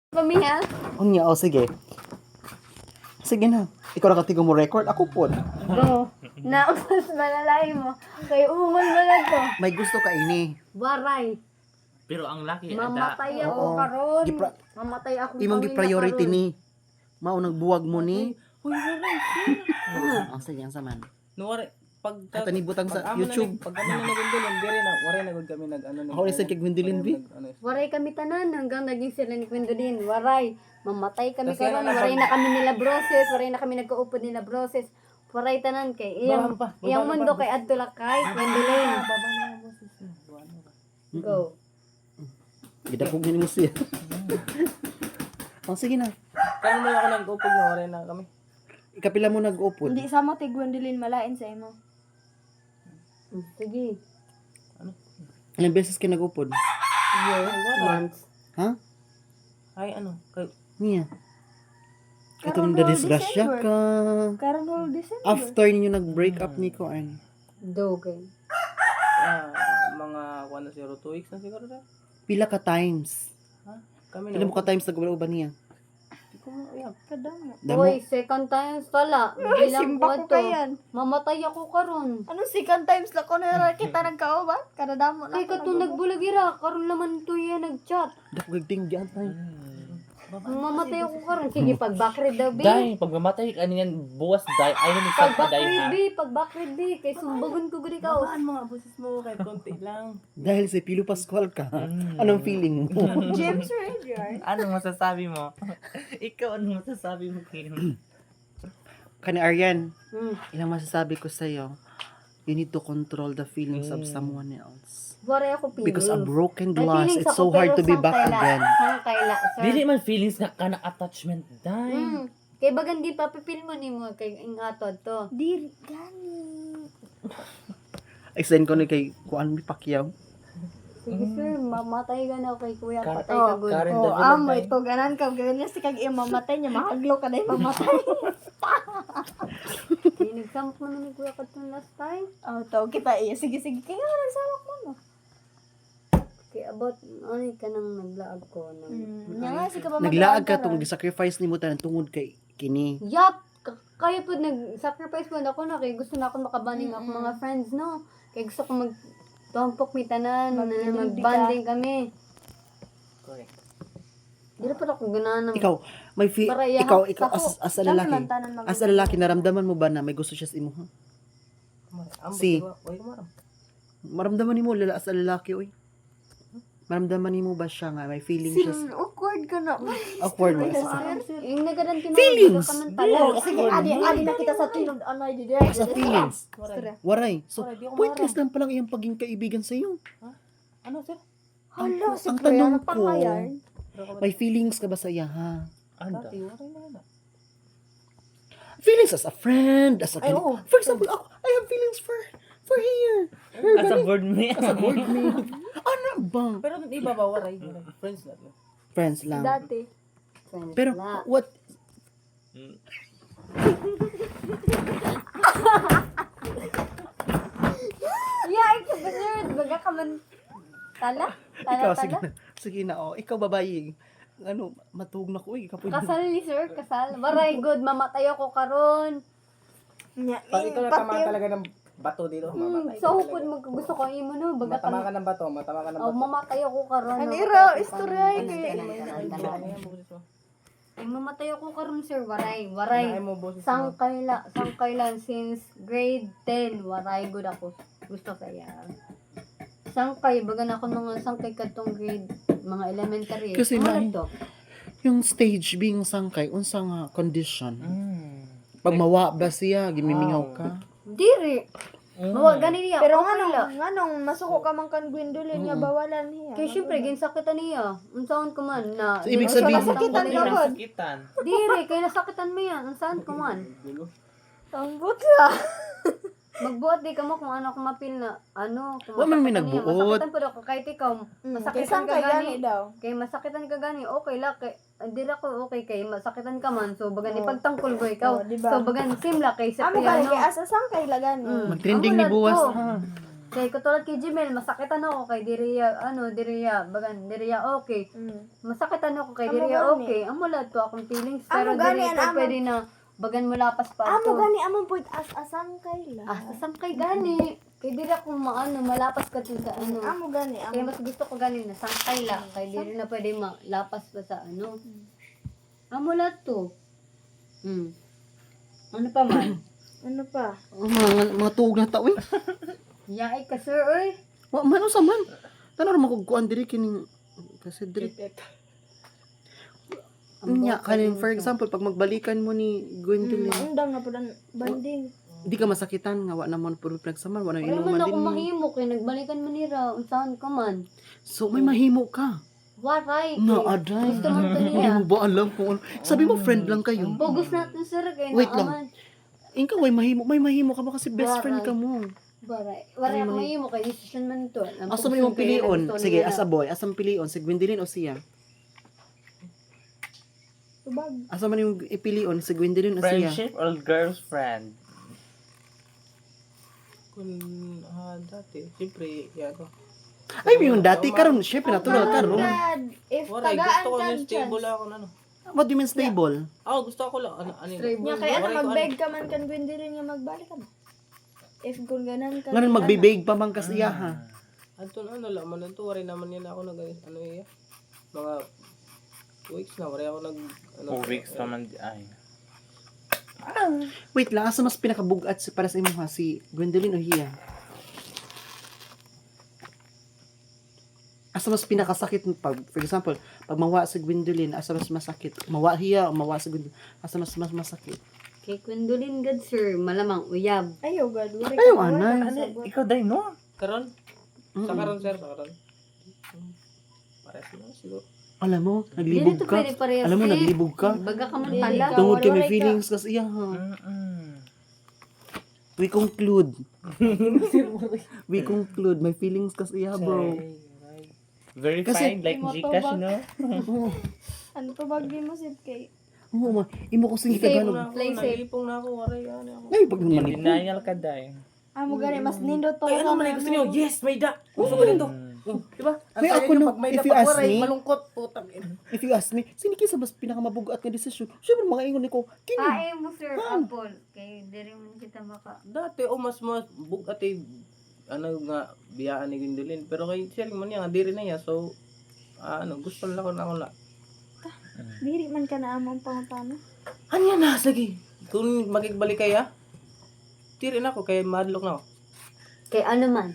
Pamiha? Unya, o sige. Sige na. Ikaw nakatigo mo record. Ako po. Go. Na mas malalay mo. Kay ungol mo lang to. May gusto ka ini. Waray. Pero ang laki Mamatay ako Oo. karon. Gipra- Mamatay ako. Imong gi-priority ni. Mao nagbuwag mo ni. Uy, wala. Ang sige ang saman. Nuwari, pag Ato ni butang sa YouTube. Pag kami na nagundulon, dire na, wari na gud kami nag ano Ako rin sa kay Gwendolyn, B. Waray kami tanan hanggang naging sila ni Gwendolyn. Waray. Mamatay kami Kasi karon. ano, Waray na kami nila broses. Waray na kami nagkaupod nila broses. Waray tanan kay iyang Baba pa, baba iyang na mundo pa. kay adto lakay Gwendolyn. Baba na yung boses mo. Go. Gidapog ni mo siya. Oh, sige na. Kano na ako nag-upog na, wari na kami. Ikapila mo nag-upod. Hindi sama ti Gwendolyn malain sa imo. Sige. Ilang beses ka nag-upod? Years, months. Ha? Ay, ano, kay, Niya. Katong Karon na whole disgrasya December. ka. Karon whole December. After ninyo nag-break up ni Koan. Do kay. mga, ano siguro, 2 weeks na siguro na. Pila ka times? Ha? Kami Pila mo ka times nag-uban niya? Hindi ko mo, yeah. Kadamo. Damo. Uy, second times pala. Ay, Bilang simba ko to. kayan. Mamatay ako karon. Ano second times la ko na kita nagkauban? Kada damo na. Kay katong nagbulagira, karon laman to yan nagchat. Dako gagtinggan tayo. Mamatay ako karon. Sige, pag backread daw, B. Dahil, pag mamatay ka niyan, buwas dahil, ay, Pag namisag ka dahil backread, ha. B. Pag backread, B. Kay sumbagon ko gudi ka. Babaan mga boses mo, kahit konti lang. Dahil si Pilo Pascual ka. Anong feeling mo? James Radio. Anong masasabi mo? Ikaw, anong masasabi mo, Kim? Kani Arian, Hmm. ilang masasabi ko sa'yo, you need to control the feelings of someone else. Waray ako feelings. Because a broken May glass, feelings it's ako, so hard pero to be sang back kaila. again. Sang kaila, sir. Dili man feelings nga ka na attachment, dahil. Kay bagan di pa pipil mo ni mo kay ingatod to. Di gani. Extend ko ni kay Kuan Mi Pacquiao. Sige sir, mamatay ka na kay kuya, Kar- patay ka good. Karen Oh, David, amo dahil. ito ganan ka ganyan si kag iya mamatay niya mahaglo ka dai mamatay. Nagsamok naman ni kuya katong last time. Oh, to kita iya sige kaya nga nagsawak mo no. Kay about ano ka nang naglaag ko nang. Nya nga si ka ba Naglaag ka tong sacrifice ni mo tanan tungod kay kini. Yup! Kaya po nag-sacrifice mo na ako na kay gusto na ako makabaning ako mga friends, no? Kay gusto ko mag-tumpok mi tanan, mag-banding kami. Correct. Di na pa ako ganahan ng... Ikaw, may Para iya, ikaw sako. as a lalaki. As a lalaki naramdaman mo ba na may gusto siya sa imo? Ha? Si- Uy, kumaram. Maramdaman nimo as a lalaki oy. Maramdaman nimo ba siya nga may feeling siya? Awkward ka na. Awkward mo. Yung nagadan tinawag Feelings! ka man pala. Sige, adi na kita sa tulog ano di Sa feelings. Waray. So, Wala, di ako pointless lang palang iyang paging kaibigan sa iyo. Ano, sir? Hala, si Ang Kuya tanong na ko, pangayan. may feelings ka ba sa iya, ha? Dati, wala na. Feelings as a friend, as a Ay, oo. For example, ako, I have feelings for here. As a board me. As a board mate. Ano ba? Pero iba ba, waray. Friends na. Friends lang. Dati. Pero, what? Yeah, ikaw ba sir? Baga ka man. Tala? Ikaw, sige Tala? na. Sige na, oh. Ikaw, babae. Ano, matug na ko, eh. Ikaw, Kasal ni sir, kasal. Waray good, mamatay ako karon. Nya, Pag ikaw natamaan talaga ng bato dito, mamatay. Sa hukod gusto ko imo no, baga Matama ka ng bato, matama ka ng Oh, bato. mamatay ako karon. Ano no? ira, istorya Ano kay. yung boses mo? Ay, mamatay ako karon sir, waray, waray. Ano yung boses mo? Sangkailan since grade 10, waray good ako. Gusto kaya. Sangkay, baga na ako mga sangkay katong grade, mga elementary. Kasi Wala may- to. Yung stage being sangkay, unsa nga condition? Mm. Pag mawa ba siya, gimimingaw ka? Diri. Mawa gani niya. Pero okay la. nganong masuko ka man kan Gwendolyn nga bawalan niya. Kaya syempre, ginsakitan niya. Unsaon ko man na. So, ibig Di- sabihin- Nasakitan ka ba? Sakitan. Diri, kaya nasakitan mo yan. Unsaon ko man. Tambot ka. Magbuot di ka mo kung ano kung mapil na ano. Kung Wa man may masakitan niya. nagbuot. Masakitan po ako kahit ikaw. Masakitan Isang ka kay gani. gani daw. Kay masakitan ka gani. Okay la. Kay, hindi ra ko okay kay masakitan ka man. So bagan ipagtangkol ko ikaw. Oh, diba? So bagan simla kay sa Amo ka piano. kay asa sang kay lagan. Mag-trending Amo ni na buwas, to. ha? Kay katulad kay Jimel, masakitan ako kay Diriya, okay. Masakitan ako kay Amo Diriya, gani. okay. Amo lahat to akong feelings, pero Amo gani, diri ko amo. pwede na bagan mo lapas pa Amo to. gani amon pud as-asang kay la. Sasam kay gani. Kay diri ako malapas ka to sa ano. Amo gani Kaya amo. mas gusto ko gani na sangkay lang. Kay diri na pwede malapas pa sa ano. Amo lahat to. Ano pa man? Ano pa? Mga tuog na tao eh. Yaay ka sir, oy. Wa man sa man. Tanong ra magkuan diri kining kasi diri nya kanin for example pag magbalikan mo ni Gwendolyn, Maundang na pud ang banding. di ka masakitan nga wa naman puro pinagsaman, wa na Wala inuman man ako din. mahimo kay nagbalikan man nira. Unsaon ka man? So may mahimo ka. Waray. Na kay aday. Gusto man to Hindi niya. mo ba alam kung ano? Sabi mo friend lang kayo. Bugos natin sir kay Wait lang. naaman. Ikaw may mahimo ka ba kasi best friend ka mo. Waray ako mahimo kay decision man to. Ang Asa mo pugos yung kay pilion? gusto Sige, niya as a boy, asa mo pilion? Si Gwendolyn o siya? Tubag. Asa man yung ipilion? Si Gwendolyn o siya? Friendship or girlfriend? Kung dati, siyempre, yan. Ay, yung dati karon, syempre natural karon. Dad, if Waray, tagaan gusto ko ka yung stable chance. ako na, ano. What do you mean stable? Ako, gusto ko lang, ano, Nya kay ano Waray ko, magbeg ka man kan Gwendolyn nga magbalik ka ba? If kung ganan ka. Ngayon magbibig pa man kas iya ha. Anton, ano lang, man, ito, waray naman yan ako nag, ano iya, mga weeks na, waray ako nag, ano. 2 weeks naman ay. Wait lang, asa mas pinakabugat para sa imo ha? Si Gwendolyn o hiya? Asa mas pinakasakit pag, for example, pag mawa si Gwendolyn, asa mas masakit? Mawa hiya o mawa si Gwendolyn, asa mas masakit? Kay Gwendolyn gad sir, malamang uyab. Ayaw gad. Wala Ayaw, ka, wala anay. ka Ano, sabot. ikaw dahil no? Karon? Sa Mm-mm. karon, sir, sa karon. Pares na, siguro. Alam mo, Dili naglibog to ka. pwede parehas. Alam mo, eh. naglibog ka. Baga ka man Dili pala. ka. Tungod kay may Wala ka. feelings kas iya ha. We conclude. We conclude, may feelings kas iya bro. Very Kasi- fine, like Imo to Gcash, ba? no? Ano to bagay mo sip kay? Oo ma, imo ko sige Safe Tagalog. na. Play safe. Nag-ipong na ako, waray, ano ako. Ay, pag naman ito. Denial ka dahil. Amo gani mas nindot to. Ay, ano man gusto niyo? Yes, may da. Gusto ko dito. Diba? Ang May saya ako niyo no, pag may if da, you pag ask waray, me- malungkot, putang ina. If you ask me, sino kisa mas pinakamabugat nga desisyon? Siyempre, mga ingon ko, kini. Ay mo sir, Apple. Kay diri man kita maka. Dati, mas bugat eh, ano nga, biyaan ni Gwendolyn. Pero kay Sherry man niya, nga, di rin na niya. So, ano, gusto lang ako na ako na. Diri man ka na among pangutana. Ano yan na, sige. Kung magigbalik kaya, di rin ako, kaya madlock na ako. Kay ano man.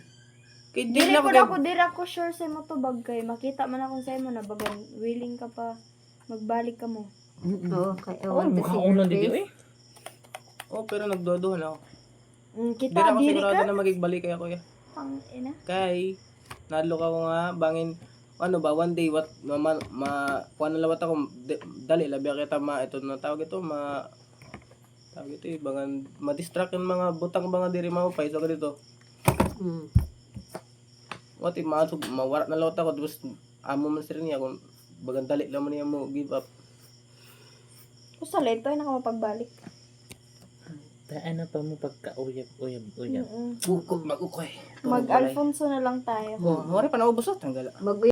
Kaya di Diri rin ko ako, diri ako sure sa mo to bag kay makita man akong sa imo na bagan willing ka pa magbalik ka mo. Oo, kay I Oh, want to mukha see unan your dito face. eh. oh, pero nagduduhan ako. Di Kita rin ako diri sigurado ka na magigbalik kaya kuya. pang ina. Kay, nadlock ako nga, bangin, ano ba, one day, kuha na lawat ako, dali, labi kita ito na tawag ito, tawag ito eh, bangan, ma-distract yung mga butang mga diri maupay, so ganito. Mm. What if mawara na lawat ako, tapos amo man sila niya, kung bagang dali lang man niya mo give up. Usa lento ay nakapagbalik. Ano pa mo pagka-uyab-uyab-uyab? Mag-ukoy. Mag Alfonso na lang tayo. Oh, wala pa naubos, tanggal. Mag